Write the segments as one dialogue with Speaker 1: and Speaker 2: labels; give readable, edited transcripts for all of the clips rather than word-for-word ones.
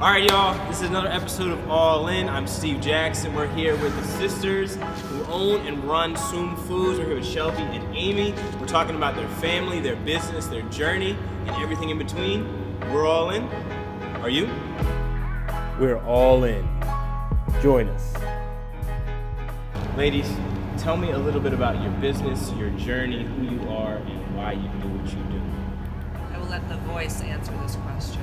Speaker 1: All right, y'all, this is another episode of ALLin. I'm Steve Jackson. We're here with the sisters who own and run Soom Foods. We're here with Shelby and Amy. We're talking about their family, their business, their journey, and everything in between. We're all in. Are you? We're all in. Join us. Ladies, tell me a little bit about your business, your journey, who you are, and why you do what you do.
Speaker 2: I will let the voice answer this question.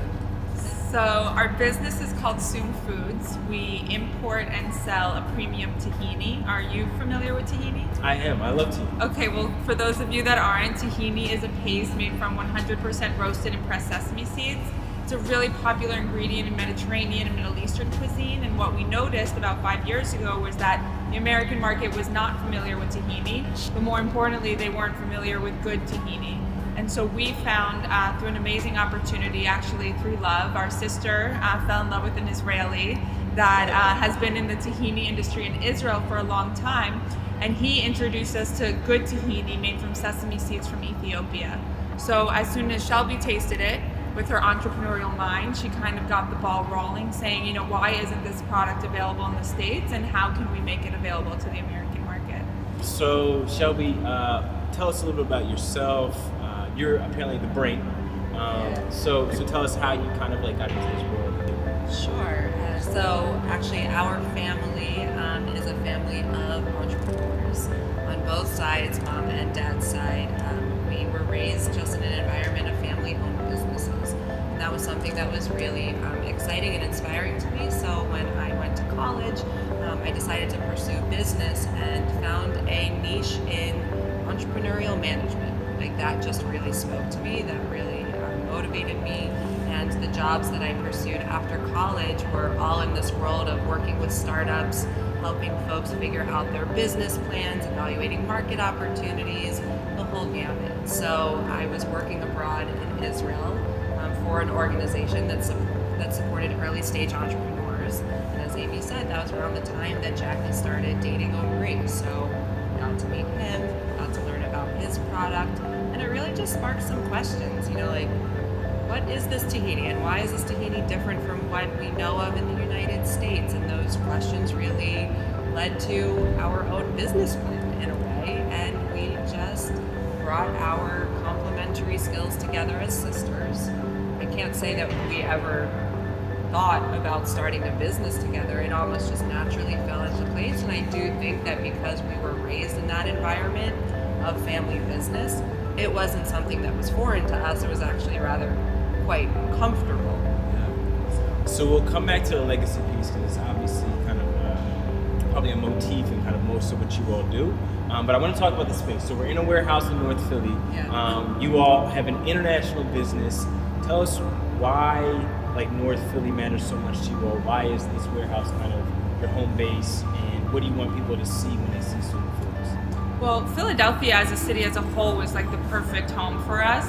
Speaker 3: So our business is called Soom Foods. We import and sell a premium tahini. Are you familiar with tahini?
Speaker 1: I am. I love tea.
Speaker 3: Okay, well, for those of you that aren't, tahini is a paste made from 100% roasted and pressed sesame seeds. It's a really popular ingredient in Mediterranean and Middle Eastern cuisine, and what we noticed about 5 years ago was that the American market was not familiar with tahini, but more importantly, they weren't familiar with good tahini. And so we found through an amazing opportunity, actually through love, our sister fell in love with an Israeli that has been in the tahini industry in Israel for a long time. And he introduced us to good tahini made from sesame seeds from Ethiopia. So as soon as Shelby tasted it, with her entrepreneurial mind, she kind of got the ball rolling, saying, why isn't this product available in the States, and how can we make it available to the American market?
Speaker 1: So Shelby, tell us a little bit about yourself. You're apparently the brain. So tell us how you kind of got into this world.
Speaker 2: Sure. So actually, our family is a family of entrepreneurs on both sides, mom and dad's side. We were raised just in an environment of family-owned businesses, and that was something that was really exciting and inspiring to me. So when I went to college, I decided to pursue business and found a niche in entrepreneurial management. That just really spoke to me, that really motivated me, and the jobs that I pursued after college were all in this world of working with startups, helping folks figure out their business plans, evaluating market opportunities, the whole gamut. So I was working abroad in Israel for an organization that supported early stage entrepreneurs, and as Amy said, that was around the time that Jackie started dating Omri. So got to meet him, got to learn about his product, and it really just sparked some questions, what is this tahini, and why is this tahini different from what we know of in the United States? And those questions really led to our own business plan in a way, and we just brought our complementary skills together as sisters. I can't say that we ever thought about starting a business together. It almost just naturally fell into place, and I do think that because we were raised in that environment of family business, it wasn't something that was foreign to us. It was actually rather quite comfortable.
Speaker 1: So we'll come back to the legacy piece, because it's obviously kind of probably a motif in kind of most of what you all do. But I want to talk about the space. So we're in a warehouse in North Philly.
Speaker 2: Yeah.
Speaker 1: You all have an international business. Tell us why North Philly matters so much to you all. Why is this warehouse kind of your home base, and what do you want people to see when they see Soom Foods?
Speaker 3: Well, Philadelphia as a city as a whole was the perfect home for us,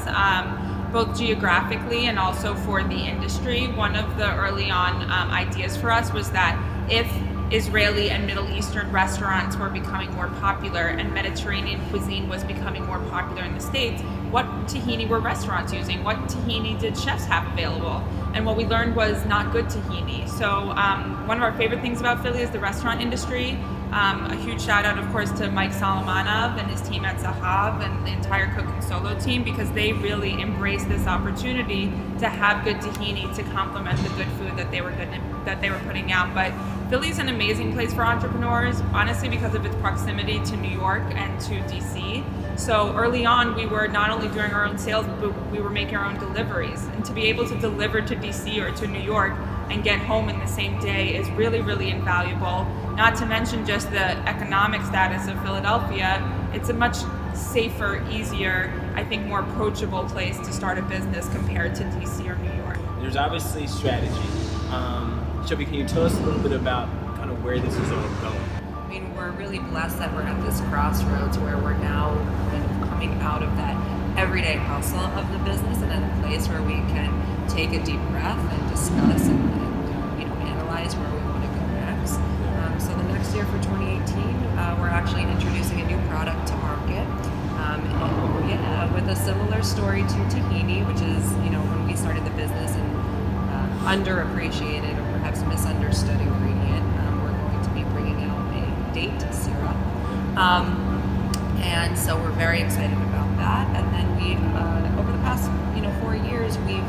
Speaker 3: both geographically and also for the industry. One of the early on ideas for us was that if Israeli and Middle Eastern restaurants were becoming more popular and Mediterranean cuisine was becoming more popular in the States, what tahini were restaurants using? What tahini did chefs have available? And what we learned was not good tahini. So one of our favorite things about Philly is the restaurant industry. A huge shout out, of course, to Mike Solomonov and his team at Zahav and the entire Cook and Solo team, because they really embraced this opportunity to have good tahini to complement the good food that they were putting out. But Philly's an amazing place for entrepreneurs, honestly, because of its proximity to New York and to DC. So early on, we were not only doing our own sales, but we were making our own deliveries. And to be able to deliver to DC or to New York and get home in the same day is really, really invaluable. Not to mention just the economic status of Philadelphia. It's a much safer, easier, I think more approachable place to start a business compared to DC or New York.
Speaker 1: There's obviously strategy. Shelby, can you tell us a little bit about kind of where this is all going?
Speaker 2: I mean, we're really blessed that we're at this crossroads where we're now kind of coming out of that everyday hustle of the business and at a place where we can take a deep breath and discuss and analyze where we want to go next. So the next year for 2018, we're actually introducing a new product to market. With a similar story to tahini, which is, when we started the business in underappreciated or perhaps misunderstood ingredient. We're going to be bringing out a date syrup. And so we're very excited about that. And then we, over the past 4 years, we've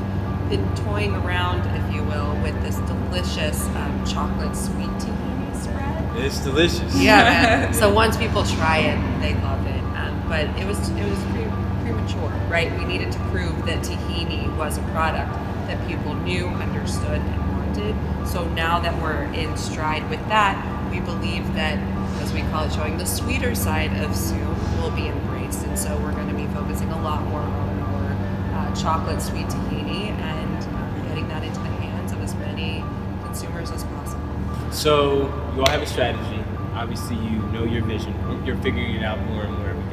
Speaker 2: been toying around, if you will, with this delicious chocolate sweet tahini spread.
Speaker 1: It's delicious.
Speaker 2: Yeah, man. So once people try it, they love it. But it was premature, right? We needed to prove that tahini was a product that people knew, understood, and wanted. So now that we're in stride with that, we believe that, as we call it, showing the sweeter side of Soom will be embraced. And so we're going to be focusing a lot more on our chocolate sweet tahini and getting that into the hands of as many consumers as possible.
Speaker 1: So you all have a strategy. Obviously, you know your vision. You're figuring it out more and more every day.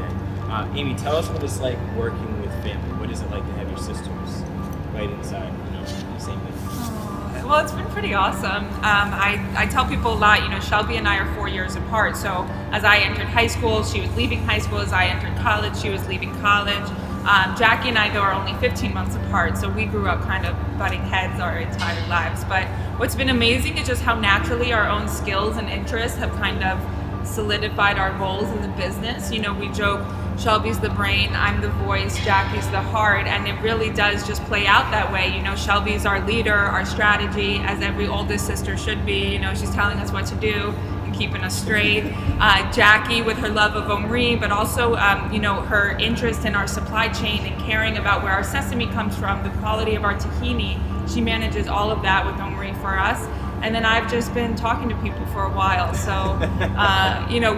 Speaker 1: Amy, tell us what it's like working with family. What is it like to have your sisters right inside, the same thing?
Speaker 3: Well, it's been pretty awesome. I tell people a lot, Shelby and I are 4 years apart. So as I entered high school, she was leaving high school. As I entered college, she was leaving college. Jackie and I, though, are only 15 months apart. So we grew up kind of butting heads our entire lives. But what's been amazing is just how naturally our own skills and interests have kind of solidified our roles in the business. We joke, Shelby's the brain, I'm the voice, Jackie's the heart, and it really does just play out that way. Shelby's our leader, our strategy, as every oldest sister should be. She's telling us what to do and keeping us straight. Jackie with her love of Omri, but also her interest in our supply chain and caring about where our sesame comes from, the quality of our tahini. She manages all of that with Omri for us. And then I've just been talking to people for a while. So,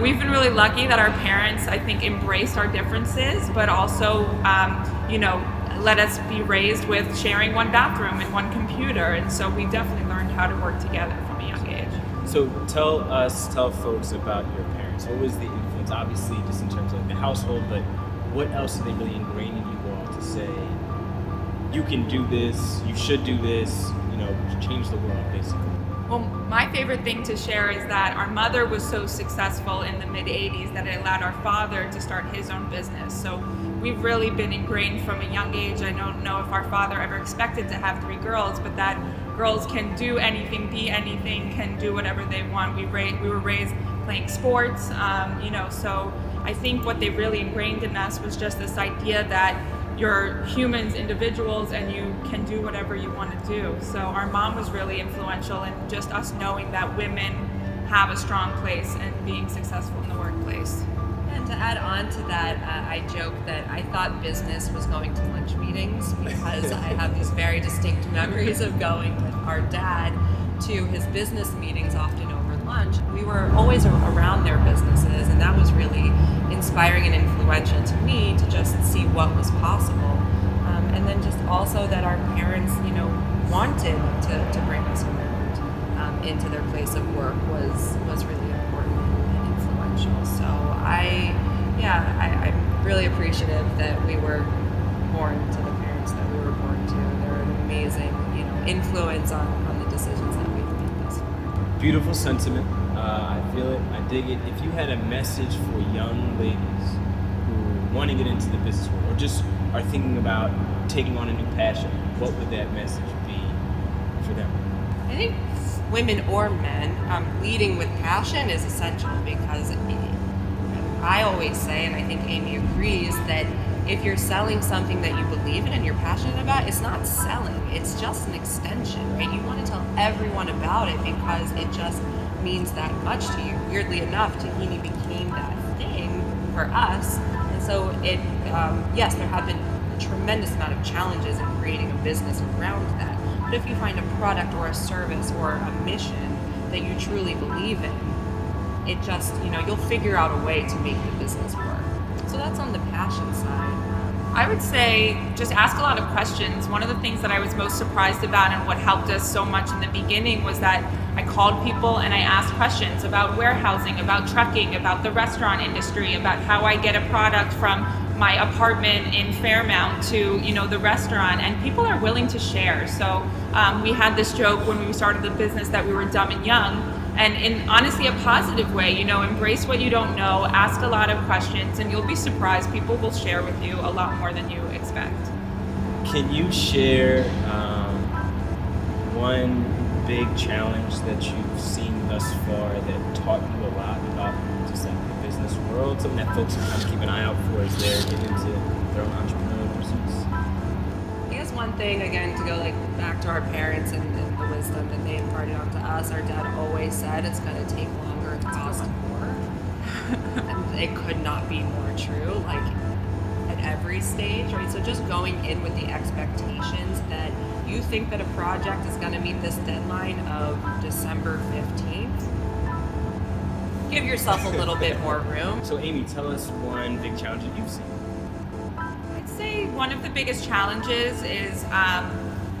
Speaker 3: we've been really lucky that our parents, I think, embraced our differences, but also, let us be raised with sharing one bathroom and one computer. And so we definitely learned how to work together from a young age.
Speaker 1: So tell folks about your parents. What was the influence, obviously, just in terms of the household, but what else did they really ingrain in you all to say, you can do this, you should do this, change the world, basically?
Speaker 3: Well, my favorite thing to share is that our mother was so successful in the mid-'80s that it allowed our father to start his own business. So we've really been ingrained from a young age. I don't know if our father ever expected to have 3 girls, but that girls can do anything, be anything, can do whatever they want. We were raised playing sports, so I think what they really ingrained in us was just this idea that you're humans, individuals, and you can do whatever you want to do. So our mom was really influential in just us knowing that women have a strong place in being successful in the workplace.
Speaker 2: And to add on to that, I joke that I thought business was going to lunch meetings because I have these very distinct memories of going with our dad to his business meetings, often over lunch. We were always around their businesses, and that was really inspiring and influential to me to just see what was possible. And then just also that our parents, wanted to bring us around into their place of work was really important and influential. So I'm really appreciative that we were born to the parents that we were born to. They're an amazing, influence on the decisions that we've made thus far.
Speaker 1: Beautiful sentiment. I feel it. I dig it. If you had a message for young ladies who want to get into the business world or just are thinking about taking on a new passion, what would that message be for them?
Speaker 2: I think women or men, leading with passion is essential because I always say, and I think Amy agrees, that if you're selling something that you believe in and you're passionate about, it's not selling, it's just an extension, right? You want to tell everyone about it because it just means that much to you. Weirdly enough, tahini became that thing for us. And so yes, there have been a tremendous amount of challenges in creating a business around that. But if you find a product or a service or a mission that you truly believe in, it just, you'll figure out a way to make the business work. So that's on the passion side.
Speaker 3: I would say just ask a lot of questions. One of the things that I was most surprised about and what helped us so much in the beginning was that I called people and I asked questions about warehousing, about trucking, about the restaurant industry, about how I get a product from my apartment in Fairmount to the restaurant, and people are willing to share. So we had this joke when we started the business that we were dumb and young, and in honestly a positive way, embrace what you don't know, ask a lot of questions, and you'll be surprised. People will share with you a lot more than you expect.
Speaker 1: Can you share one big challenge that you've seen thus far that taught you a lot about just like the business world? Something that folks can kind of keep an eye out for as they're getting into their own entrepreneurial pursuits?
Speaker 2: I guess one thing, again, to go like back to our parents and the wisdom that they imparted onto us, our dad always said it's going to take longer, it's cost more. And it could not be more true, like at every stage, right? So just going in with the expectations that you think that a project is going to meet this deadline of December 15th, give yourself a little bit more room.
Speaker 1: So Amy, tell us one big challenge that you've seen.
Speaker 3: I'd say one of the biggest challenges is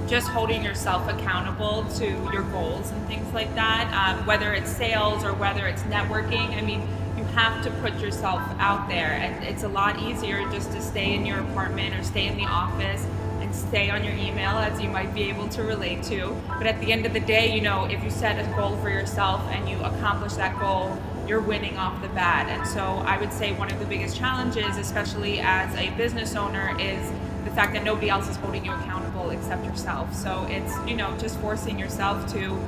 Speaker 3: just holding yourself accountable to your goals and things like that, whether it's sales or whether it's networking. I mean, you have to put yourself out there, and it's a lot easier just to stay in your apartment or stay in the office and stay on your email, as you might be able to relate to. But at the end of the day, you know, if you set a goal for yourself and you accomplish that goal, you're winning off the bat. And so I would say one of the biggest challenges, especially as a business owner, is the fact that nobody else is holding you accountable except yourself. So it's, you know, just forcing yourself to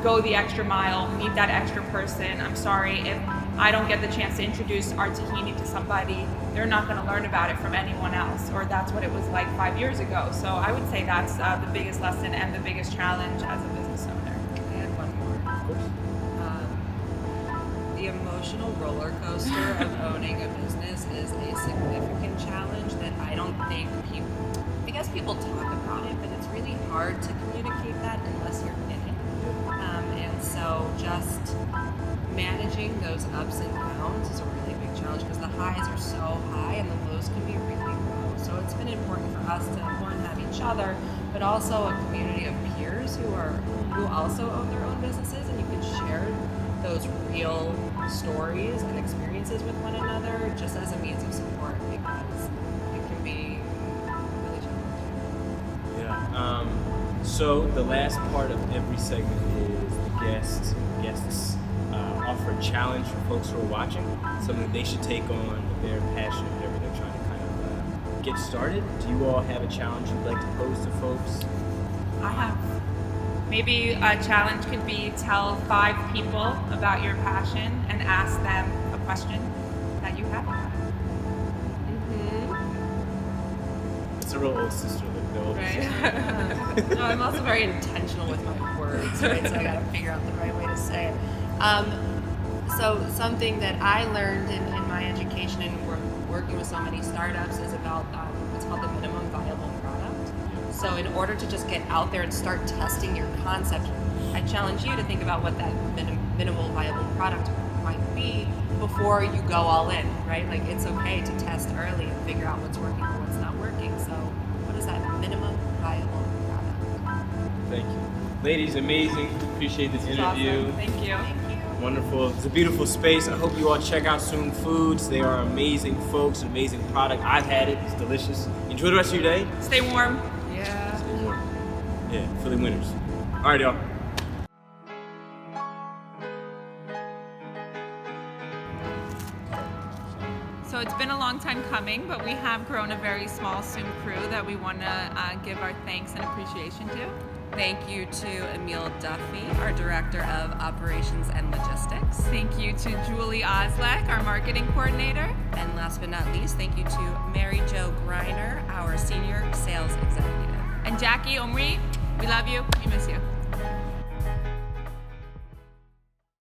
Speaker 3: go the extra mile, meet that extra person. I'm sorry, if I don't get the chance to introduce our tahini to somebody, they're not going to learn about it from anyone else, or that's what it was like 5 years ago. So I would say that's the biggest lesson and the biggest challenge as a business owner.
Speaker 2: I had one more. The emotional roller coaster of owning a business is a significant challenge that I don't think I guess people talk about it, but it's really hard to communicate that unless you're in it. And so just managing those ups and downs is a really big challenge because the highs are so high and the lows can be really low. So it's been important for us to, one, have each other, but also a community of peers who also own their own businesses, and you can share those real stories and experiences with one another just as a means of support, because it can be really challenging.
Speaker 1: Yeah. So the last part of every segment is the guests offer a challenge for folks who are watching, something that they should take on their passion, whatever they're trying to kind of get started. Do you all have a challenge you'd like to pose to folks?
Speaker 3: I have. Maybe a challenge could be tell 5 people about your passion and ask them a question that you have about it.
Speaker 1: It's a real old sister look,
Speaker 2: Right. No, I'm also very intentional with my words, right? So I gotta figure out the right way to say it. So something that I learned in my education and working with so many startups is about what's called the minimum viable product. So in order to just get out there and start testing your concept, I challenge you to think about what that minimal viable product might be before you go all in, right? Like, it's okay to test early and figure out what's working or what's not working. So what is that minimum viable product?
Speaker 1: Thank you. Ladies, amazing. Appreciate this interview.
Speaker 3: Awesome. Thank you.
Speaker 1: Wonderful. It's a beautiful space. I hope you all check out Soom Foods. They are amazing folks, an amazing product. I've had it. It's delicious. Enjoy the rest of your day.
Speaker 3: Stay warm.
Speaker 2: Yeah.
Speaker 1: Stay warm. Yeah, Philly winners. All right, y'all.
Speaker 3: So it's been a long time coming, but we have grown a very small Soom crew that we want to give our thanks and appreciation to.
Speaker 2: Thank you to Emil Duffy, our Director of Operations and Logistics.
Speaker 3: Thank you to Julie Oslek, our Marketing Coordinator.
Speaker 2: And last but not least, thank you to Mary Jo Greiner, our Senior Sales Executive.
Speaker 3: And Jackie Omri, we love you. We miss you.